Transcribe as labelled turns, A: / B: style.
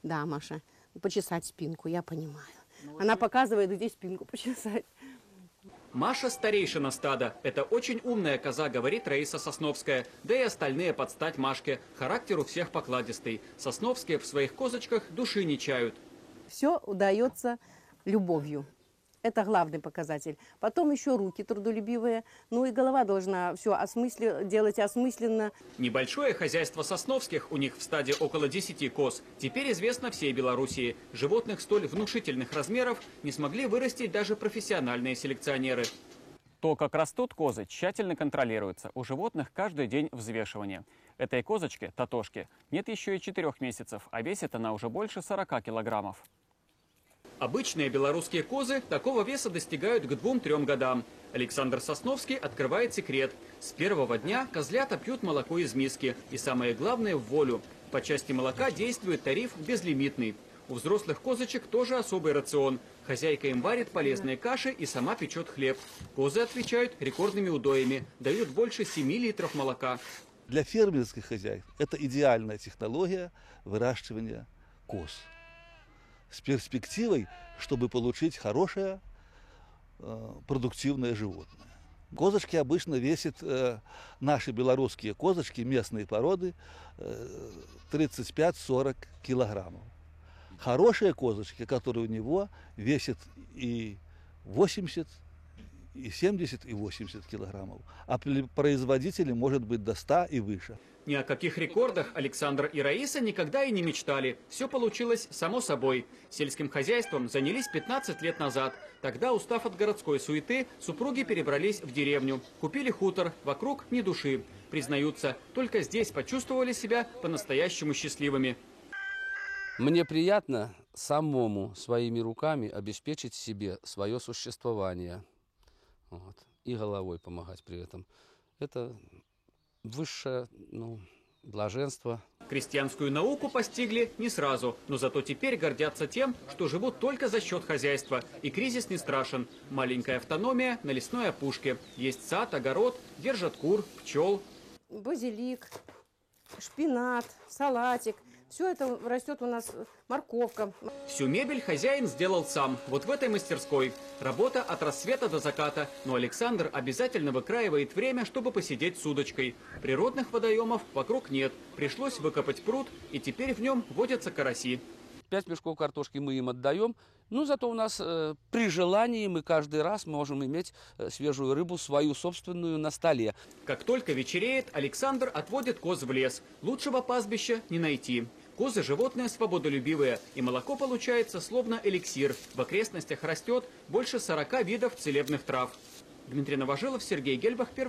A: Да, Маша, почесать спинку, я понимаю. Она показывает, где спинку почесать.
B: Маша – старейшина стада. Это очень умная коза, говорит Раиса Сосновская. Да и остальные под стать Машке. Характер у всех покладистый. Сосновские в своих козочках души не чают.
A: Все удается любовью. Это главный показатель. Потом еще руки трудолюбивые. Ну и голова должна все делать осмысленно.
B: Небольшое хозяйство Сосновских, у них в стаде около 10 коз, теперь известно всей Белоруссии. Животных столь внушительных размеров не смогли вырастить даже профессиональные селекционеры. То, как растут козы, тщательно контролируется. У животных каждый день взвешивание. Этой козочке, Татошке, нет еще и 4 месяцев, а весит она уже больше 40 килограммов. Обычные белорусские козы такого веса достигают к 2-3 годам. Александр Сосновский открывает секрет. С первого дня козлята пьют молоко из миски. И самое главное – в волю. По части молока действует тариф безлимитный. У взрослых козочек тоже особый рацион. Хозяйка им варит полезные каши и сама печет хлеб. Козы отвечают рекордными удоями. Дают больше 7 литров молока.
C: Для фермерских хозяйств это идеальная технология выращивания коз. С перспективой, чтобы получить хорошее, продуктивное животное. Козочки обычно весят, наши белорусские козочки, местные породы, 35-40 килограммов. Хорошие козочки, которые у него весят и 80, и 70, и 80 килограммов. А производители может быть до 100 и выше.
B: Ни о каких рекордах Александр и Раиса никогда и не мечтали. Все получилось само собой. Сельским хозяйством занялись 15 лет назад. Тогда, устав от городской суеты, супруги перебрались в деревню. Купили хутор, вокруг ни души. Признаются, только здесь почувствовали себя по-настоящему счастливыми.
D: Мне приятно самому своими руками обеспечить себе свое существование. Вот. И головой помогать при этом. Это высшее блаженство.
B: Крестьянскую науку постигли не сразу, но зато теперь гордятся тем, что живут только за счет хозяйства. И кризис не страшен. Маленькая автономия на лесной опушке. Есть сад, огород, держат кур, пчел.
A: Базилик, шпинат, салатик. Все это растет у нас, морковка.
B: Всю мебель хозяин сделал сам, вот в этой мастерской. Работа от рассвета до заката, но Александр обязательно выкраивает время, чтобы посидеть с удочкой. Природных водоемов вокруг нет, пришлось выкопать пруд, и теперь в нем водятся караси.
D: 5 мешков картошки мы им отдаем, но зато у нас при желании мы каждый раз можем иметь свежую рыбу, свою собственную, на столе.
B: Как только вечереет, Александр отводит коз в лес. Лучшего пастбища не найти. Козы – животные свободолюбивые, и молоко получается словно эликсир. В окрестностях растет больше 40 видов целебных трав. Дмитрий Новожилов, Сергей Гельбах, Первый.